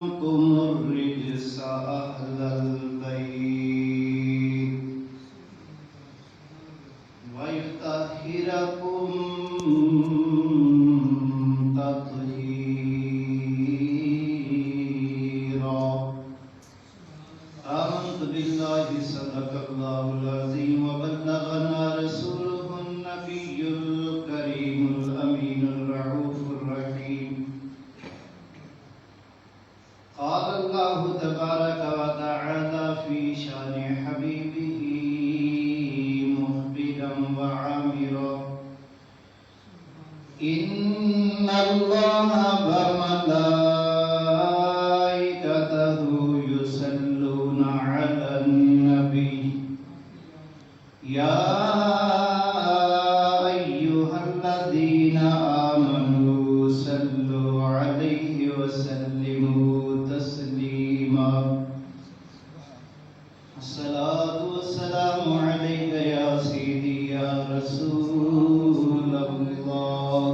عنكم الرجس أهل البيت ويطهركم تطهيرا. آمنت بالله صدق الله العظيم وبلغنا رسوله النبي الكريم الأمين الرؤوف الرحيم. قال الله تبارك وتعالى في شان حبيبه مخبرا وعامرا: إن الله وملائكته يصلون على النبي يا أيها الذين آمنوا صلوا عليه وسلموا تسليما. الصلاة والسلام عليك يا سيدي يا رسول الله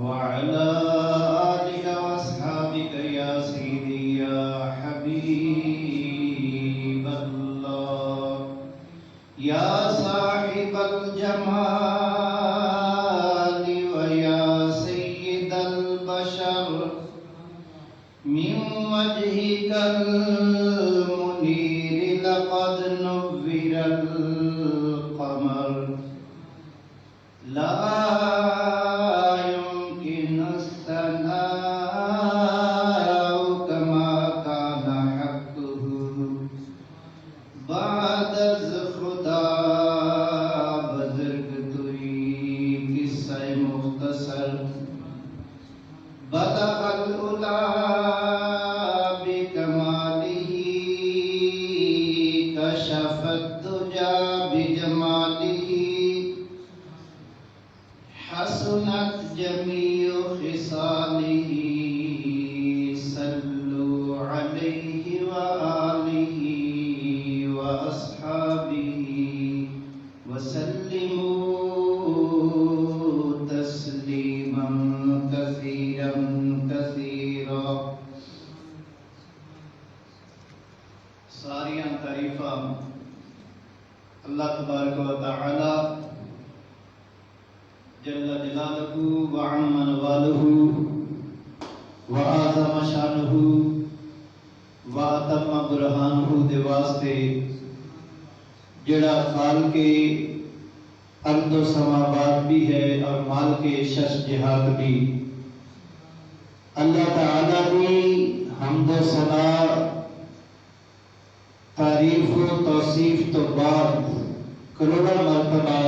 وعلى آلك وأصحابك يا سيدي يا حبيب الله يا صاحب الجمال ويا سيد البشر. من وجهك المنير لقد نور القمر، لا يمكن الثناء كما كان حقه. بعد از خدا بزرگ توئی قصہ مختصر بلغ العلا بکمالہ کشف الدجى بجمالہ حسنت جمیع خصالہ. صلوا علیہ وآلہ وأصحابه وسلموا تسليما كثيرا كثيرا. ساریاں تعریفاں اللہ تبارک و تعالی جل جلالہ وعم نوالہ وعظم شانہ واتم برہانہ دے واسطے جڑا خالق ارض و سماوات بھی ہے اور مالک شش جہات بھی. اللہ تعالیٰ کی حمد و ثنا تعریف و توصیف تو بعد کروڑا مرتبہ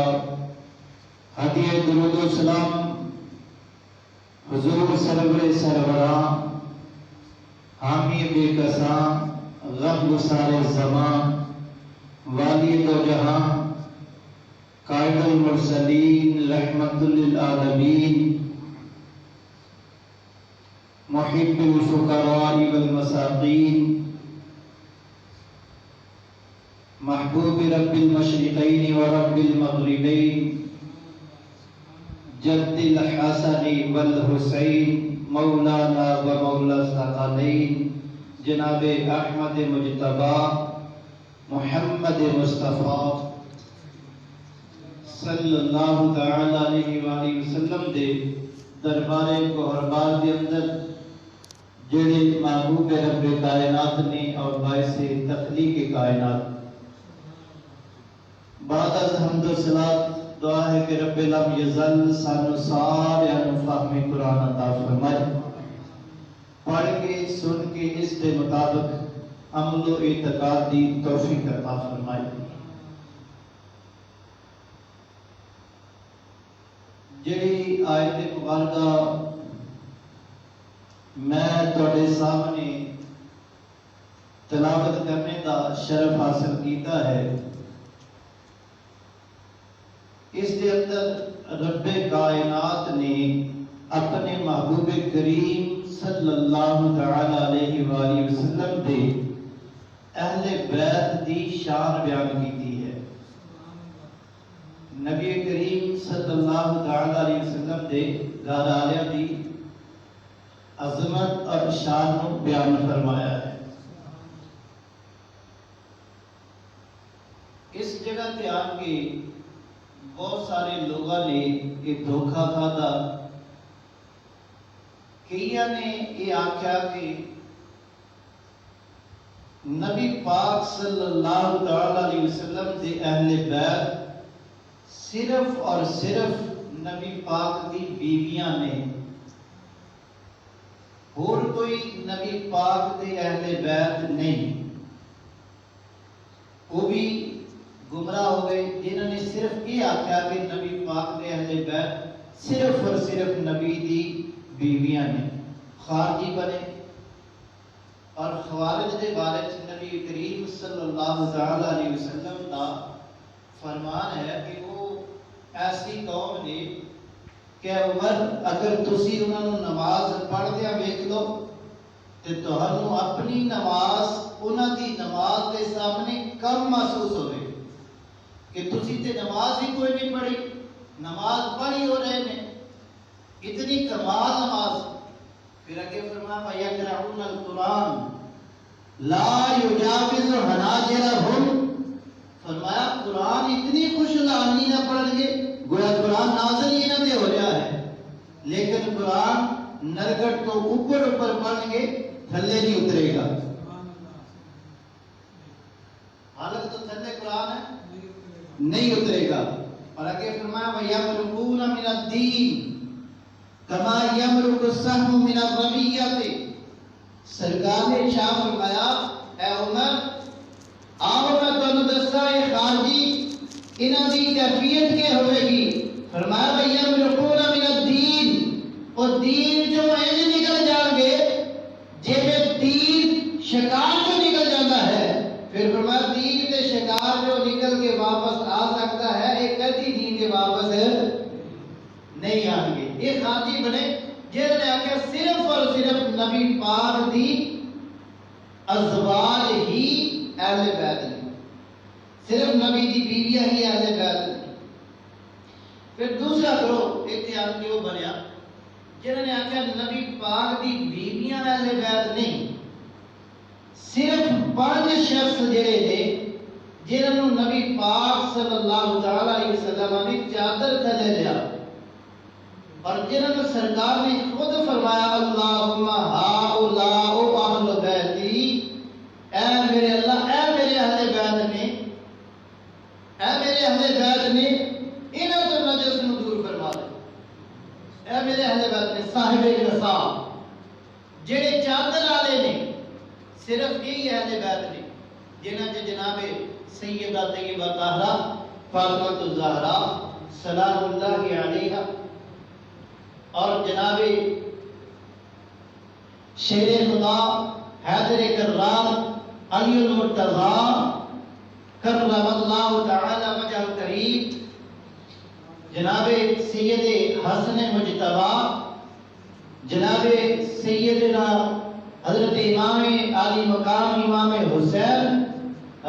ہدیہ درود و سلام حضور سرور سروراں حامی بے کساں غم گسار زمان والی دو جہاں قائد المرسلین رحمت للعالمین محب الفقراء والمساکین محبوب رب المشرقین ورب المغربین جد الحسن والحسین مولانا و مولا الثقلین جناب احمد مجتبی محمد مصطفیٰ صلی اللہ تعالی علیہ وآلہ وسلم دے دربار کوہربار کے اندر جڑے محبوب رب کائنات نے اور باعث تخلیق کائنات. بعد از حمد و صلات دعا ہے کہ رب لم یزل سانو سارے فہم قرآن عطا فرمائے. پڑھ کے سن کے اس کے مطابق عمل و اعتقاد دی توفیق عطا فرمائے. جڑی آیت مبارکہ میں تواڈے سامنے تلاوت کرنے دا شرف حاصل کیتا ہے، اس کے اندر رب کائنات نے اپنے محبوب کریم صلی اللہ تعالی علیہ وآلہ وسلم دے اہل بیت دی شان بیان کی ہے. نبی کریم صلی اللہ تعالی علیہ وسلم دے گھر والوں دی عظمت اور شان کو بیان فرمایا ہے۔ اس جگہ تے آ کے بہت سارے لوگوں نے یہ دھوکھا کھادا، کئی نے یہ آخیا کہ نبی پاک صلی اللہ تعالی علیہ وسلم دے اہل بیت صرف اور صرف نبی پاک دی بیویاں نے، اور کوئی نبی پاک دے اہل بیت نہیں۔ وہ بھی گمراہ ہو گئے جنہوں نے صرف یہ آخیا کہ نبی پاک دے اہل بیت صرف اور صرف نبی دی بیویاں نے، خارجی بنے۔ اور خوارج دے بارے نبی کریم صلی اللہ تعالی علیہ وسلم کا فرمان ہے کہ وہ ایسی قوم نے کہ عمر اگر تسی انہوں نے نماز پڑھ دیا ویکھ لو تو تمہیں اپنی نماز انہوں دی نماز کے سامنے کم محسوس ہوئے کہ تسی تے نماز ہی کوئی نہیں پڑھی، نماز پڑھی ہو رہے ہیں، اتنی کمال نماز۔ پھر آگے فرمایا وَيَقْرَؤُونَ الْقُرْآنَ لَا يُجَاوِزُ حَنَاجِرَهُمْ، فرمایا قرآن اتنی خوش لانی نہ پڑھیں گے، گویا قرآن نازل ہی نہ ہو رہا ہے، لیکن قرآن نرگٹ تو اوپر پڑھیں گے، تھلے نہیں اترے گا۔ حالت تو تھلے قرآن ہے نہیں اترے گا۔ اور آگے فرمایا وَيَمْرُقُونَ مِنَ الدِّينِ كَمَا يَمْرُقُ السَّهْمُ مِنَ الرَّمِيَّةِ، سرکار نے شاہ فرمایا اے عمر آؤ میں تمہیں دستا ہے خارجی انہاں دی کیفیت کے ہوئے گی۔ فرمایا وَيَمْرُقُونَ مِنَ الدِّينِ، اور دین جو ایسے نکل جائیں گے جیسے تیر شکار جو نکل جاتا ہے، پھر فرمایا تیر تے شکار جو نکل کے واپس آ سکتا ہے ایک کدی دین کے واپس نہیں آئیں گے۔ یہ خارجی بنے جنہوں نے آخیا صرف اور صرف نبی پاک دی ازواج ہی اہل بیت ہیں، صرف نبی دی بیویاں ہی اہل بیت ہیں۔ پھر دوسرا گروہ اتحاد کیوں بنیا جنہوں نے آخیا نبی پاک دی بیویاں اہل بیت نہیں، صرف 5 شخص جڑے نے جنہوں نبی پاک صلی اللہ تعالی علیہ وسلم نے چادر تھلے لیا، اور جنہوں سرکار نے خود فرمایا اللہم ہؤلاء اہل بیتی، اے میرے اللہ اے میرے اہل بیت نے، اے میرے اہل بیت نے انہوں تو نجس نو دور فرما دے، اے میرے اہل بیت نے صاحب نصاب جڑے چادر والے نے، صرف یہی اہل بیت نے جنہاں چ جناب سیدہ طیبہ طاہرہ فاطمہ الزہرا سلام اللہ علیہا اور جناب شیر خدا حیدر کرام علی المرتضی کرم اللہ تعالی وجہ کریم، جناب سید حسن مجتبی، جناب سیدنا حضرت امام علی مقام امام حسین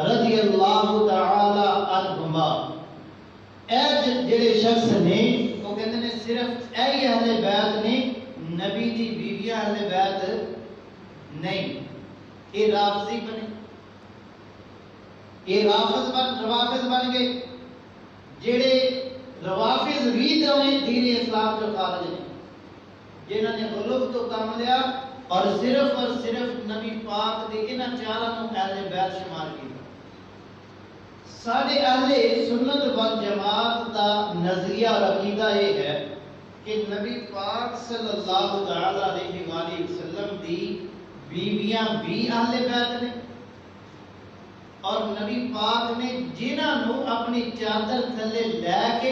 رضی اللہ تعالی عنہما، اے جڑے شخص نے وہ کہتے ہیں صرف اے اہل بیت نے، نبی دی بیویاں اہل بیت نہیں۔ یہ رافضی بنے، یہ روافض بن گئے، جڑے روافض بھی دین اسلام جو خارج نے، جنہوں نے غلوب تو کام لیا اور صرف نبی پاک دے انہاں چاراں نوں اہل بیت شمار کیا۔ سارے اہل سنت والجماعت کا نظریہ اور عقیدہ یہ ہے کہ نبی پاک صلی اللہ تعالی علیہ وآلہ وسلم دی بیویاں بھی اہل بیت نے، اور نبی پاک نے جنہاں نو اپنی چادر تھلے لے کے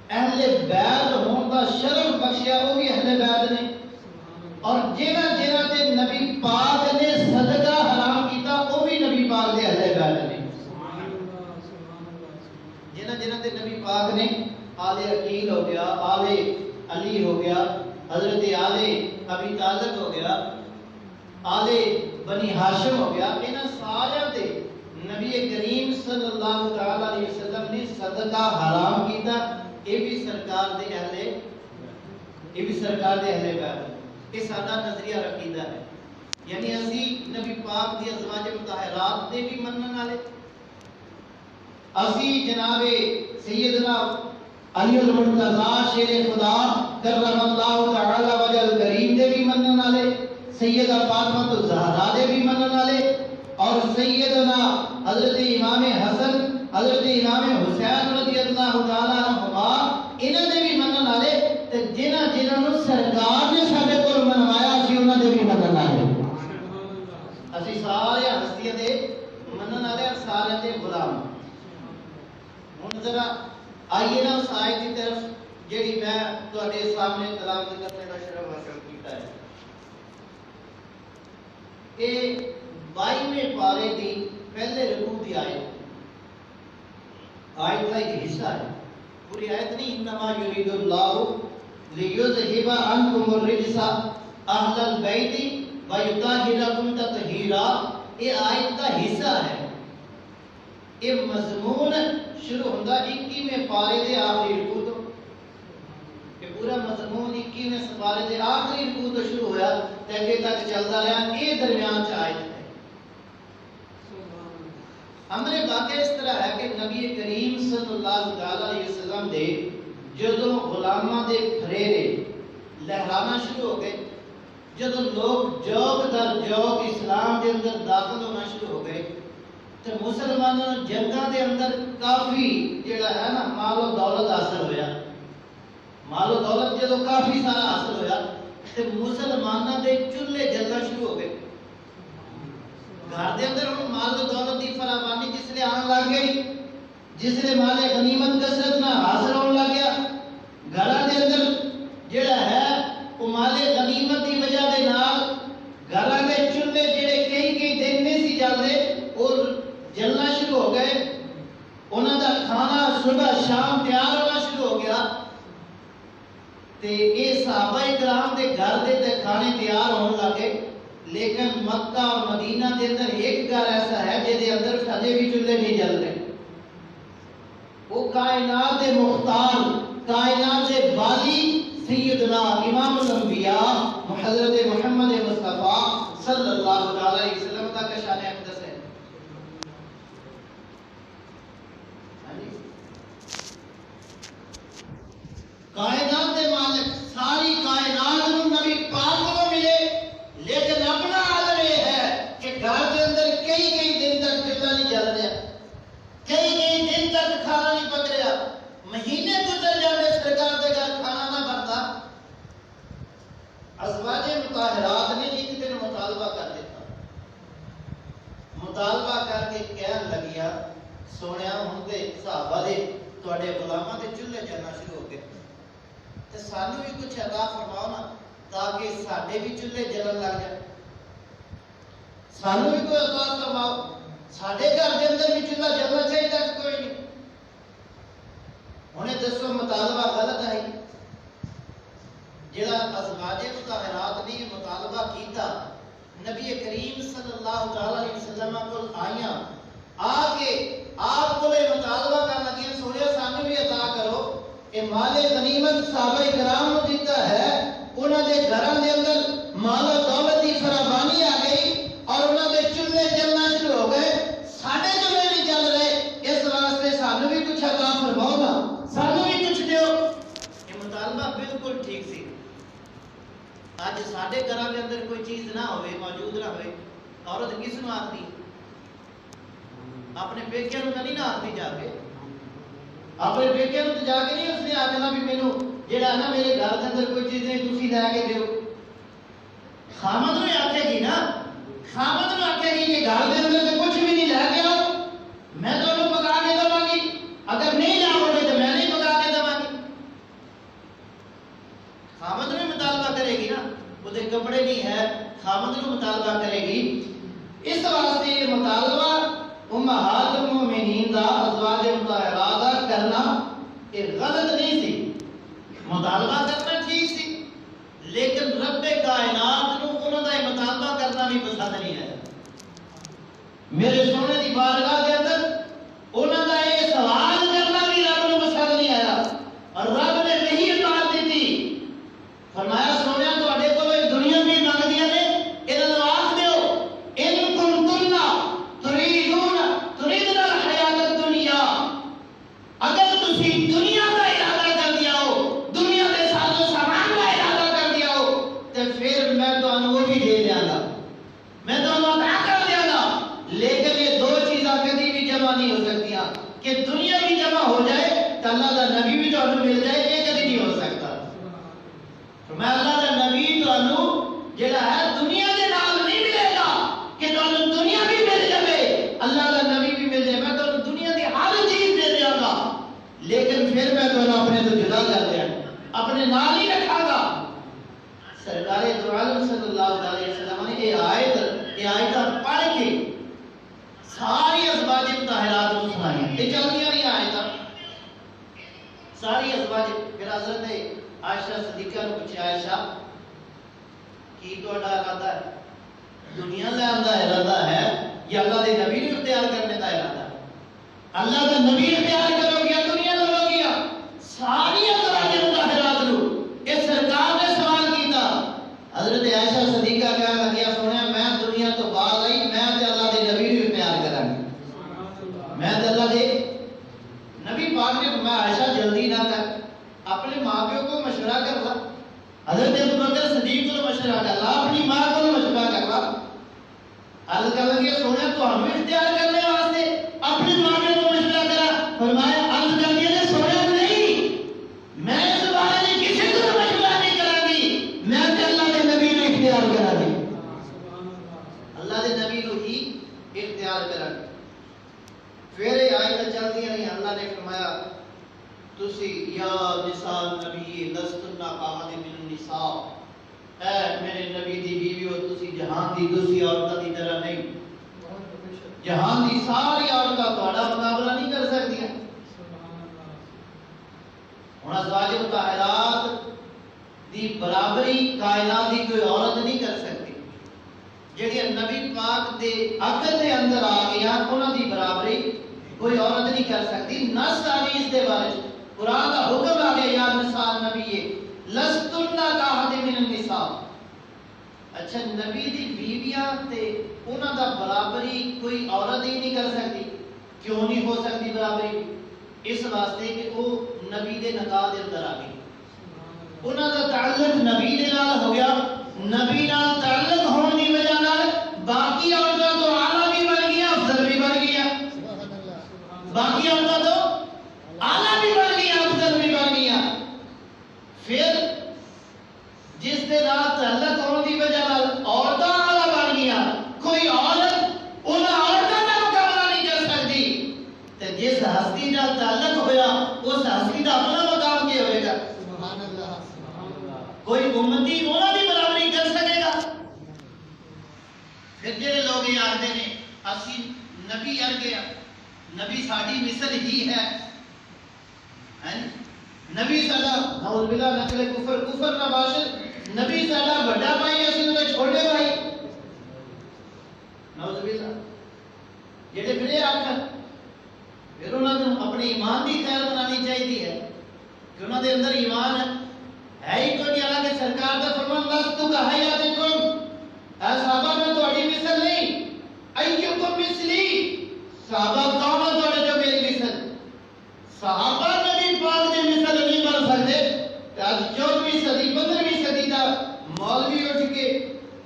اہل بیت ہون کا شرف بخشیا وہ بھی اہل بیت نے، اور جنہاں تے نبی پاک نے صدقہ حرام کیتا وہ بھی نبی پاک دے اہل بیت نے۔ جنہاں تے نبی پاک نے آل عقیل ہو گیا، آل علی ہو گیا، حضرت آل ابی طالب ہو گیا، آل بنی ہاشم ہو گیا، انہاں سارے تے نبی کریم صلی اللہ تعالی علیہ وسلم نے صدقہ حرام کیتا، یہ بھی سرکار دے اہل بیت، یہ سارا نظریہ عقیدہ ہے. یعنی اسی نبی پاک دی ازواج مطہرات دے بھی منن والے، اسی جناب سیدنا علی المرتضی شیر خدا کرم اللہ تعالی وجہ الکریم دے بھی منن والے، سیدہ فاطمہ الزہرا دے بھی منن والے، اور سیدنا حضرت امام حسن حضرت امام حسین رضی اللہ تعالی عنہما انہاں دے بھی منن والے، تے جنہاں نو سرکار نے ساڈے کول منوایا سی انہاں دے بھی منن والے. اسی سارے ہستیاں دے منن والے سارے دے غلام. ہن ذرا آئیے نا اس آیت کی طرف جیڑی میں تواڈے سامنے تلاوت کرنے کا شرف حاصل کیتا ہے. یہ 22ویں پارے دی پہلے رکوع دی آیت کا ایک حصہ ہے، پوری آیت نہیں. انما یرید اللہ لیذھب عنکم الرجس اہل البیت ویطہرکم تطہیرا. یہ آیت کا حصہ ہے. یہ مضمون شروع ہوتا 21ویں پارے دے آخری رکوع تو. یہ پورا مضمون 21ویں پارے دے آخری رکوع تو شروع ہویا تے اگے تک چلتا رہا. یہ درمیان چ آیت ہے. ہمارے واقعہ اس طرح ہے کہ نبی کریم صلی اللہ علیہ وسلم دے جدوں غلاماں دے پھریرے لہرانا شروع ہو گئے، جدوں لوگ جوک در جوک اسلام دے اندر داخل ہونا شروع ہو گئے، تو مسلمانوں جنگاں دے اندر کافی جڑا ہے نا مال و دولت حاصل ہویا. مال و دولت جدوں کافی سارا حاصل ہویا تے مسلمانوں دے چولہے جلنا شروع ہو گئے. گھر دے اندر ہن مال و دولت دی فراوانی جس لے آن لگ گئی، جس لے مال غنیمت کثرت نہ حاصل ہون لگ گیا، گھراں دے اندر جڑا ہے وہ مال غنیمت دی وجہ دے نال گھراں دے چولہے جڑے کئی دن نہیں سی جلدے اور جلنا شروع ہو گئے. انہاں دا کھانا صبح شام تیار ہونا شروع ہو گیا. تے اے صحابہ کرام دے گھر دے تے کھانے تیار ہون لگے. لیکن مکہ اور مدینہ دے اندر ایک گھر ایسا ہے جے دے اندر ہجے بھی چولہے نہیں جل رہے. وہ کائنات دے مختار، کائنات دے بالی سیدنا امام الانبیاء حضرت محمد مصطفیٰ صلی اللہ علیہ وسلم کا شان اقدس ہے. کائنات دے مالک ساری کائنات نو نبی پاک کو ملے، لیکن اپنا عالم یہ ہے کہ گھر کے اندر کئی دن تک چولہا نہیں جل رہا، کئی دن تک کھانا نہیں پک رہا، مہینے گزر جانے سرکار کے گھر کھانا نہ بنتا. ازواج مطہرات نے ایک دن مطالبہ کر دیتا، مطالبہ کر کے کہن لگیا سونیا ہوں تے صحابہ دے تواڈے غلاماں دے چولہے جلنا شروع ہو گئے تے سانوں بھی کچھ عطا فرماؤ نا تاکہ ساڈے بھی چولہے جلن لگ جائے. سانوں بھی کوئی عطا فرماؤ، ساڈے گھر دے اندر بھی چولہا جلنا چاہیے کہ کوئی نہیں. ہن دسو مطالبہ غلط ہے جڑا ازواج مطہرات نے مطالبہ کیتا نبی کریم صلی اللہ علیہ وسلم کو آئیاں آ کے آپ کو مطالبہ کرنا لگی سونے سانوں بھی عطا کرو. کہ مال غنیمت صحابہ کرام کو دیتا ہے، انہاں دے گھراں دے اندر مال و دولت کی فراوانی آ گئی اور انہاں دے چولہے جلنا شروع ہو گئے، ساڈے چولہے نہیں جل رہے، اس واسطے سانوں بھی کچھ عطا فرماؤ نا، سانوں بھی کچھ دیو. یہ مطالبہ بالکل ٹھیک سی. اج ساڈے گھراں دے اندر کوئی چیز نہ ہوئے، موجود نہ ہوئے، عورت کس نو آتی؟ اپنے پیکے نو نہیں نہ آتی جا کے، اپنے بیٹے نو جا کے نہیں اس نے آخنا بھی مینوں جڑا نا میرے گھر کے اندر کوئی چیز نہیں تسی لے کے دیو. خامد نو آکھے گی نا، خامد نو آکھے گی کہ گھر کے اندر سے کچھ بھی نہیں لے کے آؤ، میں تمہیں پکا کے دواں گی، اگر نہیں لاؤ گے تو میں نہیں پکا کے دواں گی. خامد نو مطالبہ کرے گی نا، وہ کپڑے نہیں ہے، خامد نو مطالبہ کرے گی. اس واسطے یہ مطالبہ امہات المومنین دا ازواج مطہرات دا کرنا یہ غلط نہیں سی. مطالبہ کرنا ٹھیک سی، لیکن رب کائنات نو انہاں دا مطالبہ کرنا بھی پسند نہیں ہے. میرے سونے دی بارگاہ کے اندر انہاں دا یہ سوال کرنا بھی رب نو پسند نہیں آیا. اور رب نے نہیں اطاعت دیتی، فرمایا سونیا تواڈے کول دنیا یہ آیتاں پڑھ کے ساری ازواج مطہرات کو سنائی یہ چلدیاں نہیں آیتاں ساری ازواج پھر حضرت عائشہ صدیقہ نے پوچھا عائشہ کی تہاڈا ارادہ ہے دنیا لین دا ارادہ ہے یا اللہ دے نبی نوں اختیار کرنے دا ارادہ ہے اللہ دا نبی اختیار کرو گیا دنیا لو گیا ساری ازواج مطہرات نو اے سرکار نے سوال کیتا حضرت عائشہ صدیقہ کہنے لگیا سونے میں دنیا تو بعد آئی میں تے اللہ دے نبی نوں اختیار کراں گی میں تے اللہ دے نبی پاک نے فرمایا عائشہ جلدی نہ کر اپنے ماں پیو کو مشورہ کر لا حضرت ابوبکر صدیق کو مشورہ کر لا اپنی ماں کو مشورہ کر لا عرض کر لگے سونے تو ہمیں اختیار کرنے واسطے اپنی ماں پیو کو مشورہ کرا فرمایا عرض کر دیا نے سونے نہیں میں اس بارے میں کسی کو مشورہ نہیں کرا گی میں تے اللہ کے نبی کو اختیار کرا دی اللہ کے نبی کو ہی اختیار کرا دی پھر یہ آیت چلتی نہیں اللہ نے فرمایا تسی یا نساء نبی لستن کاحد من النساء اے میرے نبی دی بیویو تسی جہان دی دوسری عورتوں کی طرح نہیں جہان دی ساری عورتیں تہاڈا مقابلہ نہیں کر سکدیاں ہن ازواج مطہرات دی برابری کائنات دی کوئی عورت نہیں کر سکتی جڑی نبی پاک دے عقل دے اندر آ گیا انہاں دی برابری کوئی عورت نہیں کر سکتی نص آ گئی اس دے بارے قرآن کا حکم آ گیا یا نساء نبی لستن کاحد من النساء اچھا نبی دی بیویاں تے انہاں دا برابری کوئی عورت ہی نہیں کر سکتی کیوں نہیں ہو سکتی برابری اس واسطے کہ وہ نبی دے نکاح دے اندر آ گئی انہاں دا تعلق نبی دے نال ہو گیا نبی نال تعلق ہونے کی وجہ نال باقی عورتاں تو اعلیٰ بھی بن گیا افضل بھی بن گیا باقی عورتاں تو اعلیٰ بھی بن گیا افضل بھی بن گیا پھر جس دے نال تعلق ہونے کی وجہ نال عورتاں اعلیٰ بن گیا کوئی عورت انہاں عورتاں دا مقابلہ نہیں کر سکتی تے جس ہستی نال تعلق ہویا اس ہستی دا اپنا مقام کیا ہوئے گا کوئی امتی انہاں دی برابری کر سکے گا پھر جڑے لوگ یہ آخر نے اسی نبی ارگے نبی ساڈی مثل ہی ہے نبی ساڈا نعوذ باللہ نقل کفر نہ باشد نبی ساڈا بڑا بھائی اسی تے چھوٹے بھائی نعوذ باللہ جڑے پھر آخر پھر انہاں نوں اپنے ایمان دی خیر بنانی چاہیے ہے کہ انہاں دے اندر ایمان ہے ہی کوئی حالانکہ سرکار دا فرمان لست کحیاتکم اے صحابہ میں تہاڈی مثل نہیں ایکم مثلی صحابہ کون ہے تہاڈے جو میری مثل صحابہ نبی پاک دی مثل نہیں بن سکتے تے اج 14ویں صدی 15ویں صدی دا مولوی اٹھ کے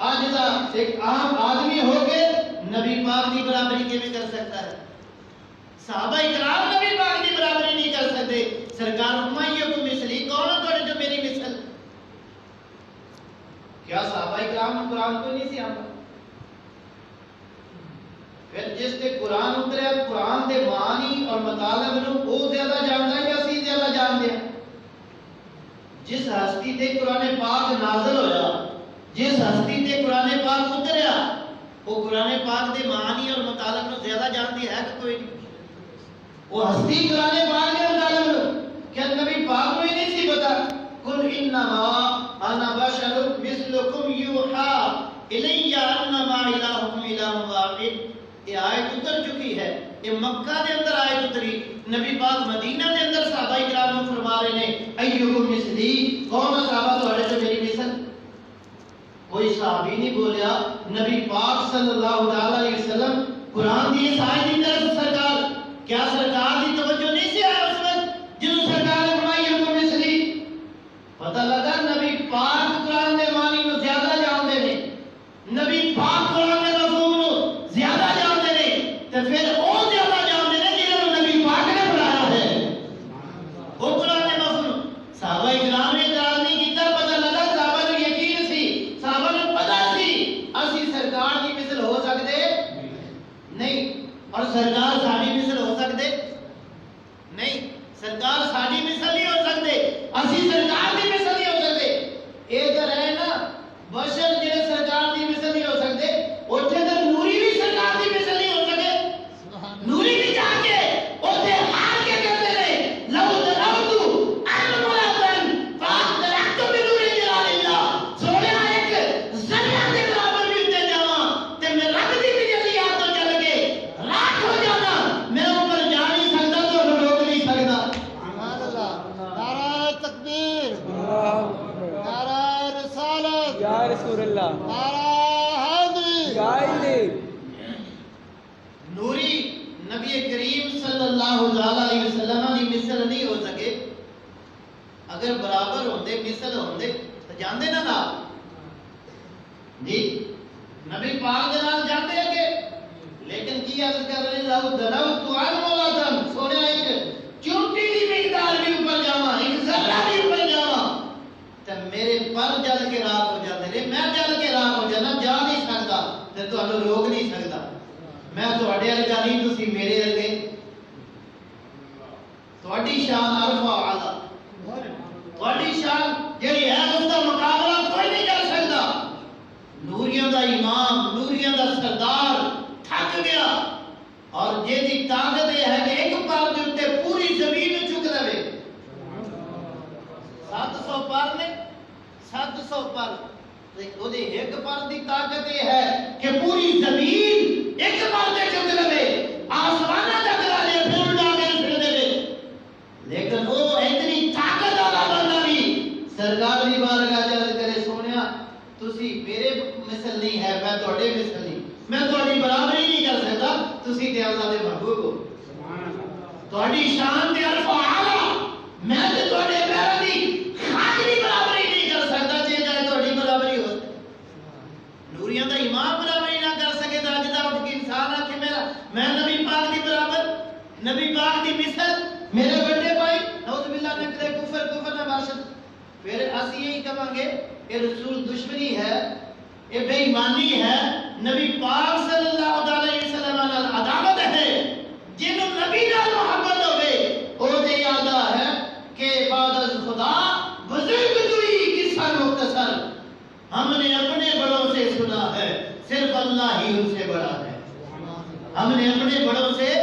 اج دا ایک عام آدمی ہو کے نبی پاک دی برابری کیویں کر سکتا ہے صحابہ اکرام نبی پاک دی برابری نہیں کر سکتے سرکار فرمائیے کو مثلی کون ہے تہاڈے جو میری مثل کیا صحابہ اکرام قرآن کو نہیں سی آتا پھر جس تے قرآن اتریا قرآن دے معنی اور مطالب نو وہ زیادہ جانتا ہے یا اسی زیادہ جانتے ہیں جس ہستی تے قرآن پاک نازل ہویا جس ہستی تے قرآن پاک اتریا وہ قرآن پاک دے معنی اور مطالب نو زیادہ جانتی ہے کہ کوئی نہیں وہ ہستی قرآن پاک کے مطالب نو کیا نبی پاک کو ہی نہیں سی پتا قل انما انا بشر مثلکم یوحا الی انما الہکم الہ واحد یہ آیت اتر چکی ہے یہ مکہ دے اندر آیت اتری نبی پاک مدینہ دے اندر صحابہ اکرام کو فرما رہے ہیں ایکم مثلی کون صحابہ تہاڈے جو میری مثل کوئی صحابی نہیں بولیا نبی پاک صلی اللہ علیہ وسلم قرآن دی اس آیت کی طرف سرکار کیا سرکار دی توجہ نہیں سی آئی اس وقت جنہوں سرکار نے فرمایا ایکم مثلی پتہ لگا نبی پاک قرآن دے معنی کو زیادہ جانتے ہیں نبی پاک قرآن دے مفہوم کو زیادہ جانتے ہیں تو پھر وہ زیادہ جانتے ہیں جنہوں نبی پاک نے پڑھایا ہے وہ قرآن دے مفہوم صحابہ اکرام نے اعتراض نہیں کیتا پتہ لگا صحابہ نے یقین سی صحابہ نے پتہ سی اسی سرکار کی مثل ہو سکتے نہیں اور سرکار ساڈی مثل ہو سکتے نہیں سرکار ساڈی مثل نہیں ہو سکتے اسی سرکار دی مثل نہیں ہو سکتے اے ادھر ہے نا بشر جڑے سرکار دی مثل نہیں ہو سکتے اوتھے جاندے نا نال جی نبی پاک دے نال جاندے اگے لیکن کی عرض کر رہے لو دلوت عن مولانا سونے ایک چونٹی دی مقدار بھی اوپر جاواں ایک ذرہ بھی اوپر جاواں تے میرے پر جل کے راہ ہو جاندے نے میں جل کے راہ ہو جانا جا نہیں سکدا تے تانوں روک نہیں سکدا میں تواڈے ورگا نہیں تسی میرے ورگے تواڈی شان عرفہ اعلی تواڈی شان جڑی ہے اس دا مقابلہ کوئی نہیں کر سکدا نوریاں دا امام نوریاں دا سردار تھک گیا اور جے دی طاقت یہ ہے کہ ایک پر دے اوتے پوری زمین چک لے 700 پر نے 700 پر او دے ایک پر دی طاقت یہ ہے کہ پوری زمین ایک پر دے چک لے آسماناں تک لا لے پھر اڑا کے پھر دے لیکن وہ اتنی طاقت والا بندہ بھی سرکار دی بارگاہ عرض کرے سونیا تسی میرے مثل نہیں ہے میں تواڈے مثل نہیں میں تواڈی برابری نہیں کر سکتا تسی تے اللہ دے محبوب ہو سبحان اللہ تواڈی شان تے عرف اعلی میں تے تواڈے پیراں دی خاک دی برابری نہیں کر سکتا جے جائے تواڈی برابری ہو نوریاں دا امام برابری نہ کر سکے تے اج دا اٹھ کے انسان آ کہ میرا میں نبی پاک دی برابر نبی پاک دی مثل میرے بڑے بھائی نعوذ باللہ نے کرے کفر نہ باشد پھر اسی یہی کہاں گے کہ رسول دشمنی ہے یہ بے ایمانی ہے نبی پاک صلی اللہ علیہ وسلم نال عداوت ہے جن نبی نال محبت ہوے او تے یاد ہے کہ بعد از خدا بزرگ دوئی قصہ مختصر ہم نے اپنے بڑوں سے سنا ہے صرف اللہ ہی ان سے بڑا ہے ہم نے اپنے بڑوں سے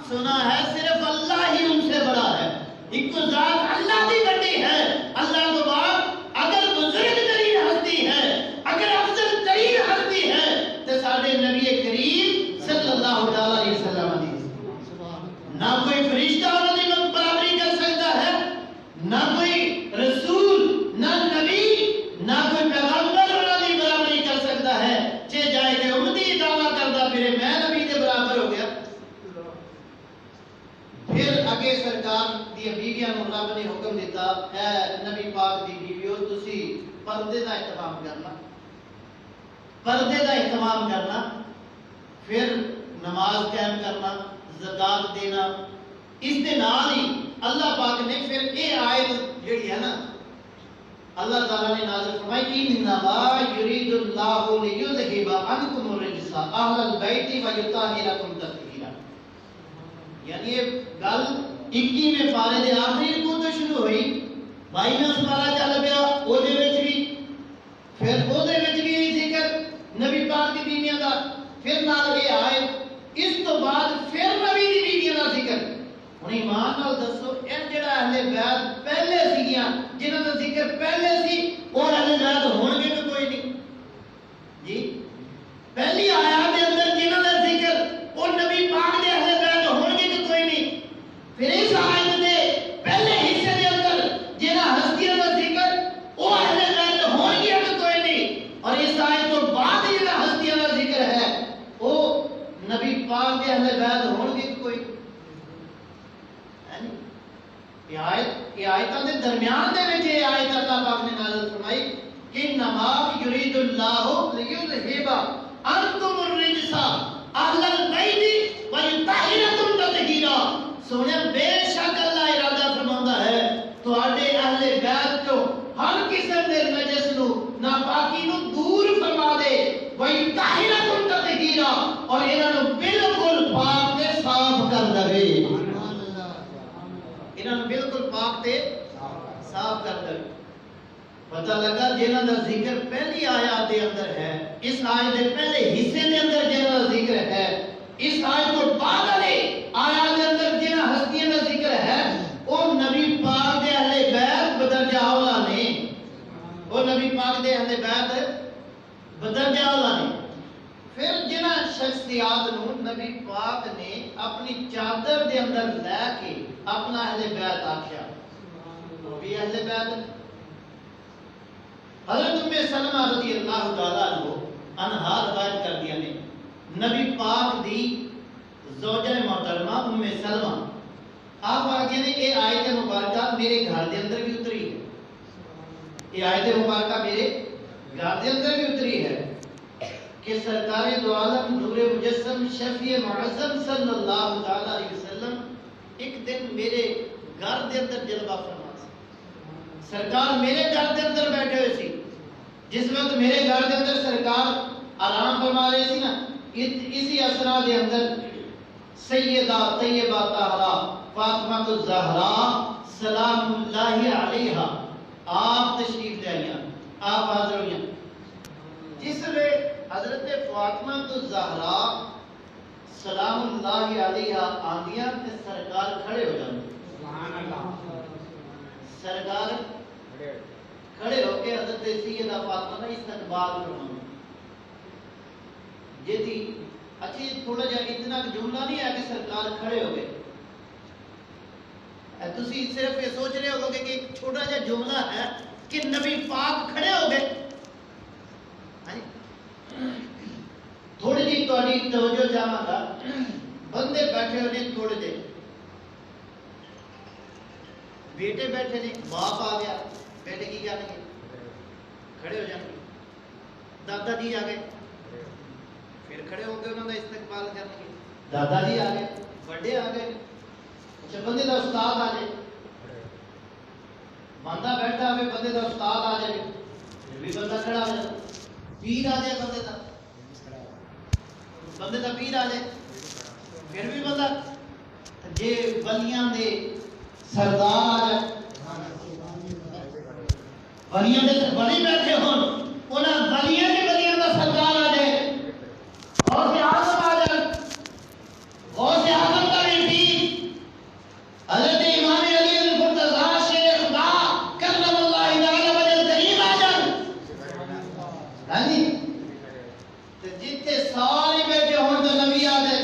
سنا ہے صرف اللہ ہی ان سے بڑا ہے ایک ذات اللہ دی بڑی ہے اللہ تو بعد اگر بزرگ ترین ہستی ہے اگر افضل ترین ہستی ہے تو سارے نبی کریم صلی اللہ علیہ وسلم نہ کوئی فرشتہ انہوں نے برابری کر سکتا ہے نہ کوئی رسول نہ نبی نہ کوئی پیغمبر انہوں نے برابری کر سکتا ہے چہ جائے کہ امتی دعویٰ کرتا پھر میں نبی کے برابر ہو گیا پھر اگے سرکار دی بیویاں نوں رب نے حکم دیتا اے نبی پاک دی بیویو تسی پردے دا اہتمام کرنا پردے دا اہتمام کرنا پھر نماز قائم کرنا زکات دینا اس دے نال ہی اللہ پاک نے پھر یہ آیت جڑی ہے نا اللہ تعالی نے نازل فرمائی انما یرید اللہ لیذھب عنکم الرجس اہل البیت ویطہرکم تطہیرا یعنی یہ گل 21ویں پارے دے آخری رکوع تو شروع ہوئی 22واں پارہ چل پیا او دے وچ بھی پھر او دے وچ بھی ذکر نبی پاک دی بیویاں دا پھر نال یہ آئے اس تو بعد پھر نبی دی بیویاں دا ذکر ہن ایمان نال دسو اے جڑا اہل بیت پہلے سیاں جنہاں دا ذکر پہلے سی او اہل بیت ہون گے کہ کوئی نہیں جی پہلی آیات دے اندر جنہاں دا ذکر او نبی پاک دے اہل بیت ہون گے کہ کوئی نہیں پھر اس آیت دے پہلے حصے دے اندر جنہاں ہستیاں دا ذکر او اہل بیت ہون گے کہ کوئی نہیں اور اس آیت تو بعد جنہاں ہستیاں دا ذکر ہے او نبی پاک دے اہل بیت ہون گے کہ کوئی یہ آیتاں دے درمیان دے وچ یہ آیت اللہ پاک نے نازل فرمائی کہ انما یرید اللہ لیذھب عنکم الرجس اہل البیت ویطہرکم تطہیرا سونے بے شک اللہ ارادہ فرماندا ہے تواڈے اہل بیت تو ہر قسم دے نجس نو ناپاکی نو دور فرما دے ویطہرکم تطہیرا اور انہاں نو بالکل پاک تے صاف کر دے انہاں بالکل پاک تے صاف کر دے پتہ لگا جنہاں دا ذکر پہلی آیات دے اندر ہے اس آیت دے پہلے حصے دے اندر جنہاں دا ذکر ہے اس آیت کو بعد والے آیات دے اندر جنہاں ہستیاں دا ذکر ہے او نبی پاک دے اہل بیت بدرجہ اولا نے او نبی پاک دے اہل بیت بدرجہ اولا نے پھر جنہاں شخصیات نو نبی پاک نے اپنی چادر دے اندر لے کے اپنا اہل بیت آکھیا وہ بھی اہل بیت حضرت ام سلمہ رضی اللہ تعالی عنہا روایت کر دیا نے نبی پاک دی زوجہ محترمہ ام سلمہ آپ آگے نے یہ آیت مبارکہ میرے گھر دے اندر بھی اتری ہے یہ آیت مبارکہ میرے گھر کے اندر بھی اتری ہے کہ سرکار دو عالم نور مجسم شفیع معظم صلی اللہ تعالی علیہ وسلم ایک دن میرے گھر کے اندر جلوہ فرما سی. سرکار میرے گھر کے اندر بیٹھے ہوئے سی. جس وقت میرے گھر کے اندر سرکار آرام فرما رہے سی نا, اسی اسرا کے اندر سیدہ طیبہ طاہرہ فاطمہ الزہرا سلام اللہ علیہا آپ تشریف لے آئیاں, آپ حاضر ہوئیاں. جس میں حضرت فاطمہ الزہرا سلام اللہ علیہا آندیاں تے سرکار کھڑے ہو جاندے. سرکار کھڑے ہو کے حضرت سیدہ فاطمہ کا استقبال فرمانا. یہ تھی اچھی تھوڑا جا اتنا جملہ نہیں ہے کہ سرکار کھڑے ہو گئے. تسی صرف یہ سوچ رہے ہو کہ ایک چھوٹا جا جملہ ہے کہ نبی پاک کھڑے ہو گئے. تھوڑی جی تھوڑی توجہ چاہاں گا. بندے بیٹھے ہونے تھوڑے دیر, بیٹے بیٹھے نے, باپ آ گیا, بیٹے کی کریں گے, کھڑے ہو جائیں گے. دادا جی آ گئے, پھر کھڑے ہو کے انہوں نے استقبال کریں گے. دادا جی آ گئے, بڑے آ گئے. اچھا بندے کا استاد آ جائے, بندہ بیٹھا ہوئے, بندے کا استاد آ جائے, پھر بھی بندہ کھڑا ہو جائے. پیر آ جائے بندے کا, بندے کا پیر آ جائے, پھر بھی بندہ. جے ولیاں دے سردار آ جائے, ولیاں دے ولی بیٹھے ہون, انہاں ولیاں کے ولیاں دا سردار آ جائے, غوث اعظم آ جائے, غوث اعظم کا بیٹی حضرت امام علی المرتضی شیخ خدا کرم اللہ تعالی وجہ کریم آ جائے. ہاں جی, تے جتنے سارے بیٹھے ہون تو نبی آ جائے.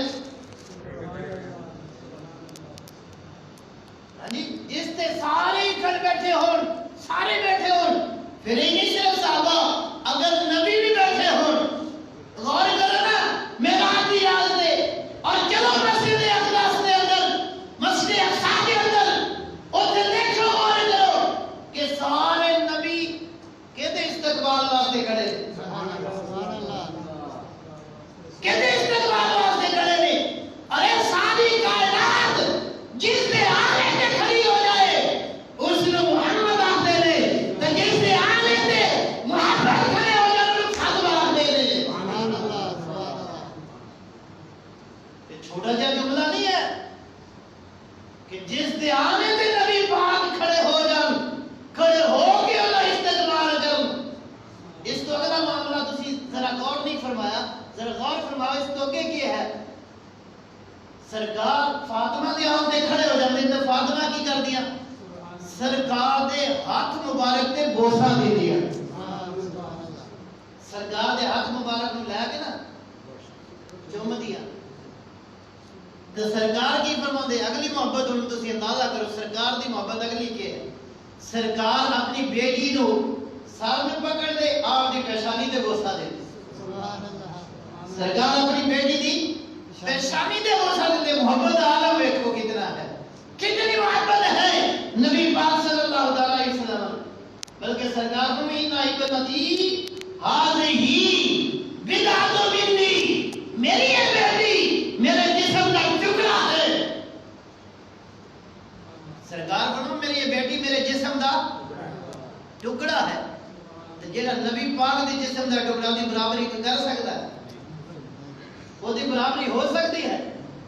جس تے سارے کھڑ بیٹھے ہون, سارے بیٹھے ہون, پھر ہی نہیں صرف صحابہ, اگر نبی بھی بیٹھے ہون. غور کرو نا معراج کی رات میں, اور چلو مسجد اقدس کے اندر, مسجد اقصی کے اندر, اوتھے دیکھو غور کرو کہ سارے نبی کہتے استقبال واسطے کھڑے, کہتے استقبال واسطے کھڑے نے. ارے ساری کائنات جس نے آنے سے کھڑی ہو جائے اس نے محمد آتے نے, تو جس نے آنے سے محمد کھڑے ہو جائے اس خاتمہ آتے نے. یہ چھوٹا جا جملہ نہیں ہے کہ جس نے آنے سے نبی پاک کھڑے ہو جائیں, کھڑے ہو کے اللہ استقبال کروں. اس تو اگلا معاملہ تسی ذرا غور نہیں فرمایا, ذرا غور فرماؤ. اس تو کیا ہے, سرکار فاطمہ دے آن دے کھڑے ہو جاندے تے فاطمہ کی کر دیا, سرکار دے ہاتھ مبارک تے بوسا دے دیا. سرکار دے ہاتھ مبارک نو لے کے نا چوم دیا. تے سرکار کی فرماندے, اگلی محبت ہن تسی اندازہ کرو سرکار دی محبت اگلی کی ہے. سرکار اپنی بیٹی نو سر میں پکڑ دے, آپ دی پیشانی تے بوسا دے. سرکار اپنی بیٹی دی پیشانی دے بوسا دے. محبت عالم دیکھو کتنا ہے, کتنی محبت ہے نبی پاک صلی اللہ علیہ وسلم. بلکہ سرکار کو بھی نائبتی حاضری بدعت منی, میری یہ بیٹی میرے جسم کا ٹکڑا ہے. سرکار فرماؤ میری یہ بیٹی میرے جسم کا ٹکڑا ہے. تو جیڑا نبی پاک دے جسم کا ٹکڑا دی برابری کر سکتا ہے, وہ دی برابری ہو سکتی ہے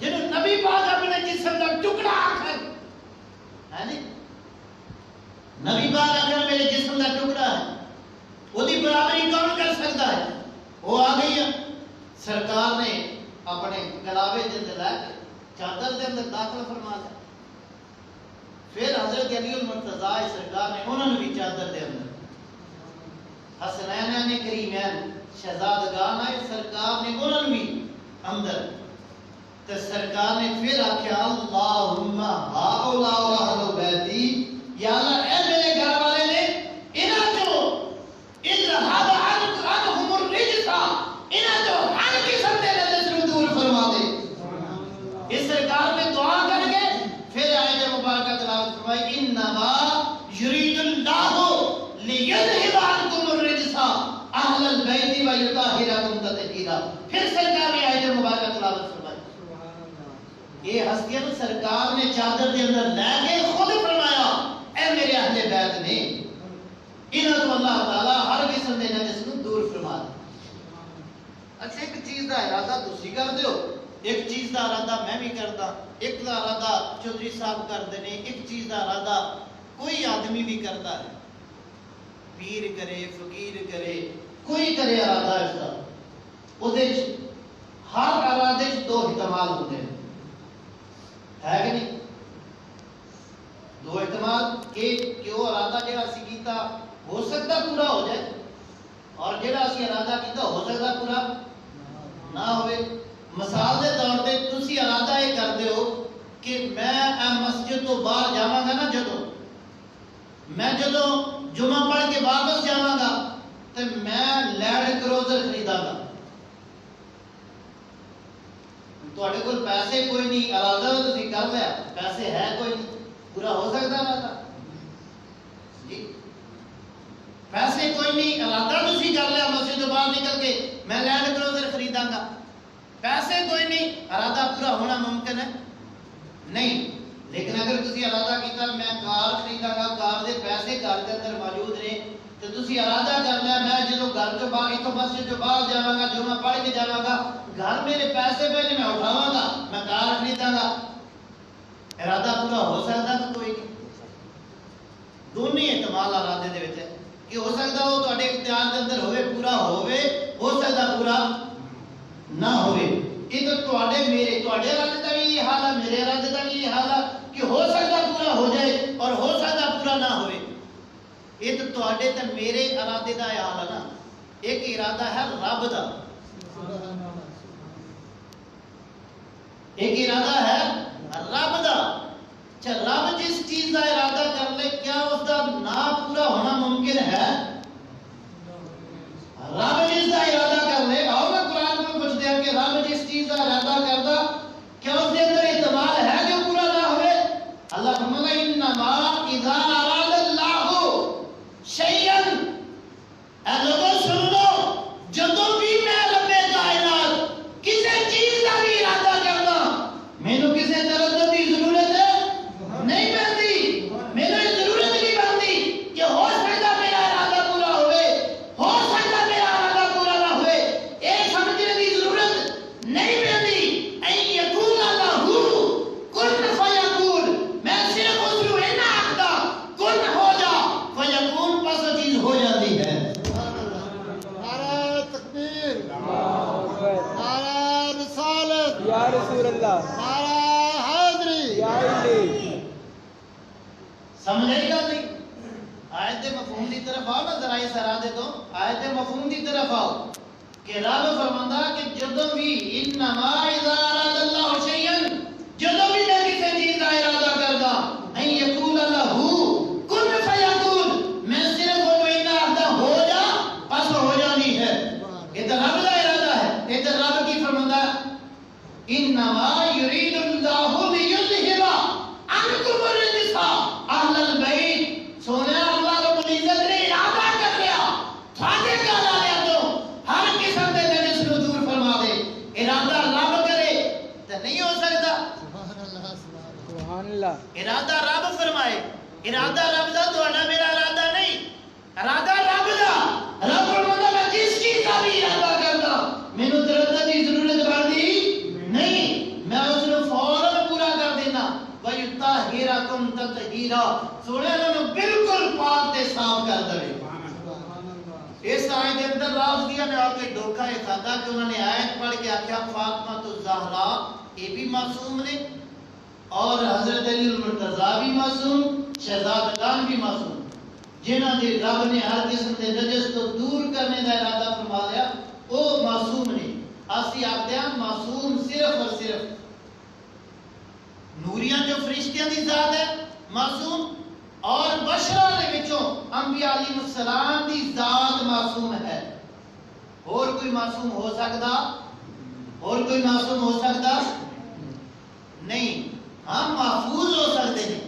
جنہوں نبی پاک اپنے جسم کا ٹکڑا آخر ہے نہیں. نبی پاک آخر میرے جسم کا ٹکڑا ہے, وہ دی برابری کون کر سکتا ہے. وہ آ گئی ہے, سرکار نے اپنے گلاوے دے اندر لے کے چادر دے اندر داخل فرما دیا. پھر حضرت علی المرتضی سرکار نے انہوں نے بھی چادر دے اندر, حسنین کریمین شہزادگان آئے, سرکار نے انہوں نے بھی اندر. تو سرکار نے پھر آکھیا اللہم ہاؤلا و اہل بیتی, یا اللہ اے میرے گھر والے نے انہاں جو اذهب عنہم الرجس, انہاں جو ہر قسم دے نجس دور فرما دے. اس سرکار نے دعا کر کے پھر آیت مبارکہ تلاوت فرمائی, انما یرید اللہ لیذهب کیتا. پھر سرکار نے آیت مبارکہ تلاوت فرمائی. یہ ہستیاں سرکار نے چادر کے اندر لے کے خود فرمایا اے میرے اہل بیت نے انہاں تو اللہ تعالی ہر قسم دے نجس نو دور فرما دے. اچھا ایک چیز دا ارادہ تسی کردے ہو, ایک چیز دا ارادہ میں بھی کردا, ایک دا ارادہ چودھری صاحب کردے نے, ایک چیز دا ارادہ کوئی آدمی بھی کرتا ہے, پیر کرے فقیر کرے کوئی کرے ارادہ اس کا, اودے ہر ارادے وچ دو احتمال ہوندے ہیں, ہے کہ نہیں؟ دو احتمال کہ وہ ارادہ جڑا اسی کیتا ہو سکتا پورا ہو جائے, اور جڑا اسی ارادہ کیتا ہو سکتا پورا نہ ہوئے. مثال دے طور پہ تسی ارادہ یہ کرتے ہو کہ میں مسجد تو باہر جاواں گا نا, میں جدوں جمعہ پڑھ کے واپس جاواں گا تے میں لینڈ کروزر خریداں گا. تواڈے کول پیسے کوئی نہیں, ارادہ تو تسی کر لیا, پیسے ہے کوئی نہیں, پورا ہو سکتا ارادہ جی؟ پیسے کوئی نہیں, ارادہ تسی کر لیا مسجد تو باہر نکل کے میں لینڈ کروزر خریداں گا, پیسے کوئی نہیں, ارادہ پورا ہونا ممکن ہے نہیں. لیکن اگر تسی ارادہ کیتا میں کار خریداں گا, کار دے پیسے گھر کے اندر موجود نے, تو تسی ارادہ کر لیا میں جدوں گھر تو باہر اتوں مسجد تو باہر جاواں گا, جمعہ پڑھ کے جاواں گا, گھر میرے پیسے پہ میں اٹھاواں گا, میں کار خریداں گا. ارادہ پورا ہو سکتا تو کوئی نہیں. دونوں احتمال ارادے دے وچ ہے کہ ہو سکتا وہ تواڈے اختیار دے اندر ہوے پورا ہوے, ہو سکتا پورا نہ ہوے. یہ تو تواڈے ارادے دا بھی یہ حال ہے, میرے ارادے دا بھی یہ حال ہے کہ ہو سکتا پورا ہو جائے اور ہو سکتا پورا نہ ہوئے. یہ تو تواڈے تے میرے ارادے دا حال ہے نا. ایک ارادہ ہے رب دا, ایک ارادہ ہے رب دا. اچھا رب جس چیز دا ارادہ کر لے کیا اس دا نہ پورا ہونا ممکن ہے؟ رب جس دا ارادہ کر لے, آؤ نا قرآن میں پوچھتے ہیں کہ رب جس چیز دا ارادہ کردا کیا اس کے اندر احتمال ہے کہ پورا نہ ہوئے؟ اللہ فرماتا ہے انما اذا اراد اللہ شیئا, اے لوگوں سن لو, جدوں بھی میں رب کائنات کسی چیز کا بھی ارادہ کرنا مینوں کسی تردد کی ضرورت نہیں پڑتی, مینوں ضرورت نہیں پڑتی کہ ہو سکتا میرا ارادہ پورا ہوئے, ہو سکتا میرا ارادہ پورا نہ ہوئے, یہ سمجھنے کی ضرورت نہیں پڑتی. این یکون اللہ کن فیکون, میں صرف اس کو اتنا آخدا کن ہو جا فیکون, پس وہ چیز ہو جاتی ہے. نعرہ تکبیر, نعرہ رسالت, یا رسول اللہ, نعرہ حیدری, یا علی. سمجھے گا نہیں؟ آیت مفہوم کی طرف آؤ نا ذرا, اس ارادے تو آیت مفہوم کی طرف آؤ کہ رب فرماندا کہ جدوں بھی انما اذا اراد اللہ شیئا, جدوں بھی میں کسی چیز کا ارادہ کردا ان یقول له کن فیکون, میں صرف وہ اتنا آخدا ہو جا پس ہو جانی ہے. یہ تو رب کا ارادہ ہے. یہ تو رب کی فرماندا انما یرید اللہ لیذہب عنکم الرجس اہل البیت. سونے اللہ رب العزت نے ارادہ کر لیا تھوڑے گھر والوں تو ہر قسم کے نجس نو دور فرما دے. ارادہ رب کرے تو نہیں ہو سکتا. سبحان اللہ. ارادہ رب فرمائے, ارادہ رب دا تہاڈا میرا ارادہ نہیں, ارادہ رب دا. رب فرماتا میں جس چیز کا بھی ارادہ کردا مینوں تردد کی ضرورت پڑتی نہیں, میں اس کو فوراً پورا کر دینا. وَيُطَهِّرَكُمْ تَطْهِيرًا, سونے انہوں بالکل پاک تے صاف کر دے. اس آیت کے اندر راز دیا نے آپ کے دھوکہ یہ کھاتا کہ انہوں نے آیت پڑھ کے آخیا فاطمہ الزہرا یہ بھی معصوم نے, اور حضرت علی المرتضیٰ بھی معصوم, شہزادگان بھی معصوم, جنہاں دے رب نے ہر قسم کے نجس تو دور کرنے کا ارادہ فرما لیا, وہ معصوم نے. اسی آختے ہیں معصوم صرف اور صرف نوریاں جو فرشتیاں دی ذات ہے معصوم, اور بشرا دے وچوں انبیاء علیہ السلام دی ذات معصوم ہے. اور کوئی معصوم ہو سکتا, اور کوئی معصوم ہو سکتا نہیں. ہم محفوظ ہو سکتے ہیں.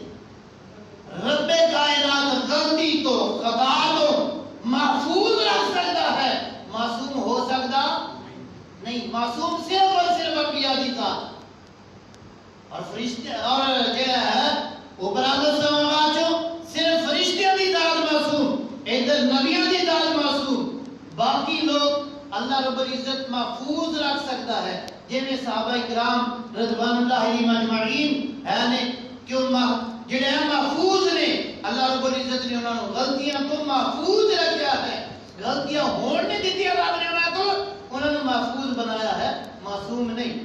رب کائنات غلطی تو خطا تو محفوظ رکھ سکتا ہے, معصوم ہو سکتا معصوم صرف اور صرف انبیاء دی ذات اور فرشتے اور جڑا ہے اوپر آدھا سماوات چو صرف فرشتیاں دی ذات معصوم ادھر نبیوں دی ذات معصوم باقی لوگ اللہ رب العزت محفوظ رکھ سکتا ہے جنہیں صحابہ کرام رضوان اللہ علیہم اجمعین ہے نے کیوں جڑے محفوظ نے اللہ رب العزت نے انہوں نے غلطیاں تو محفوظ رکھا ہے غلطیاں ہون نہیں دیتی رب نے انہوں نے محفوظ بنایا ہے معصوم نہیں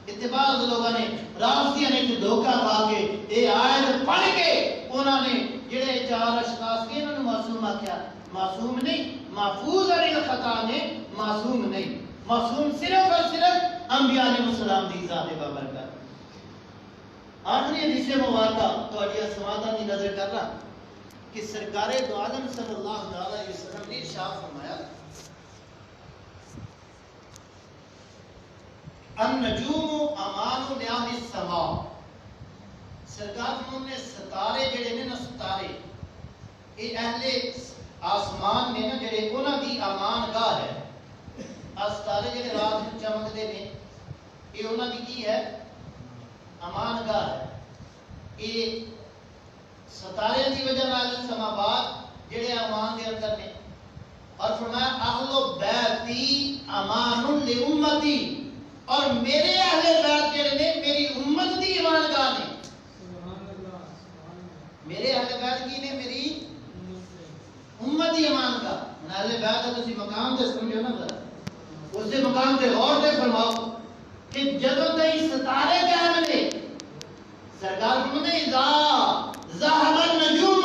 اتباع لوگوں نے راستیاں نے تو دھوکہ کھا کے یہ آیت پڑھ کے انہوں نے جڑے چار اشخاص کے انہوں نے معصوم آکھیا معصوم نہیں محفوظ علی الخطا نے معصوم نہیں معصوم صرف اور صرف انبیاء علیہ السلام دی ذات بابرکت آخری حدیث مبارکہ تواڈی سماعتاں دی نظر کر رہا کہ سرکار دو عالم صلی اللہ علیہ وسلم نے ارشاد فرمایا النجوم امان لاہل السماء سرکار فرماتے نے ستارے جڑے نے نا ستارے اے اہل آسمان نے نا جڑے انہاں دی امان گاہ ہے ستارے جڑے رات میں چمکدے نے اے انہاں دی کی ہے امان گاہ ہے اے ستارے دی وجہ نال سماوات جڑے امان دے اندر نے اور فرمایا اہل بیتی امان لامتی اور میرے اہل بیت جڑے نے میری امت دی امان گاہ نے میرے اہل بیت کی نے میری امت دی امان گاہ اہل بیت کا تسی مقام تے سمجھو نا ذرا اس دے مقام تے غور تے فرماؤ کہ جدوں تئی ستارے قائم نے سرکار فرماتے ہیں اذا ذهب النجوم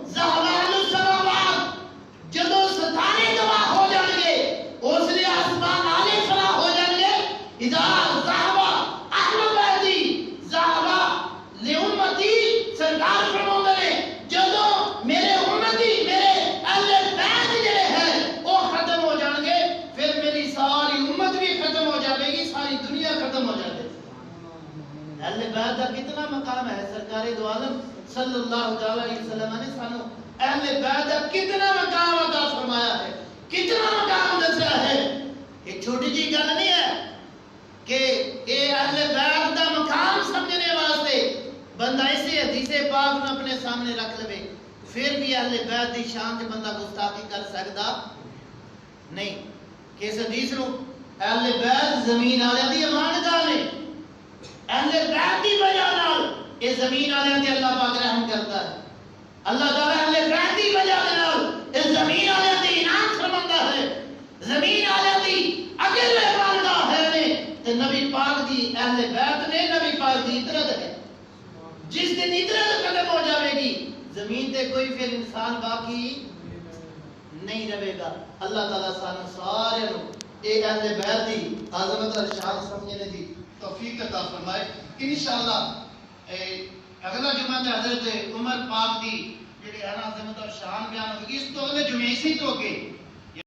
ذهب اهل السماوات جدوں ستارے تباہ ہو جان گے اس لیے آسمان آلے فلاح ہو جان گے اذا ذهب اهل بیتی ذهب لامتی سرکار فرماتے ہیں جدوں میرے امتی میرے اہل بیت جڑے ہیں وہ ختم ہو جان گے پھر میری ساری امت بھی ختم ہو جائے گی ساری دنیا ختم ہو جائے گی اہل بیت کا کتنا مقام ہے سرکار دو عالم صلی اللہ علیہ وسلم نے سانو اہل بیت کا کتنا مقام عطا فرمایا ہے کتنا مقام دسیا ہے یہ چھوٹی جی گل نہیں ہے کہ اے اہل بیت کا مقام سمجھنے واسطے بندہ اسے حدیث پاک نو اپنے سامنے رکھ لے پھر بھی اہل بیت دی شان تے بندہ گستاخی کر سکدا نہیں کہ اس حدیث نو اہل بیت زمین والے دی امان گاہ نے اہل بیت دی وجہ نال یہ زمین والے تے اللہ پاک رحم کرتا ہے اللہ تعالی اہل بیت دی وجہ نال اس زمین والے تے انعام فرماندا ہے زمین والے دی اگر امان گاہ ہے نے تے نبی پاک دی اہل بیت نے نبی پاک دی اطرت ہے جس دن اطرت ختم ہو جاوے گی زمین تے کوئی پھر انسان باقی نہیں رہے گا اللہ تعالی سانو سارے نو اے اہل بیت دی عظمت اور شان سمجھنے دی توفیق عطا فرمائے انشاءاللہ اگلا جمعہ تے حضرت عمر پاک دی جڑی ہے نا عظمت اور شان بیان ہوگی اس تو اگلے جمعے اسی تو کے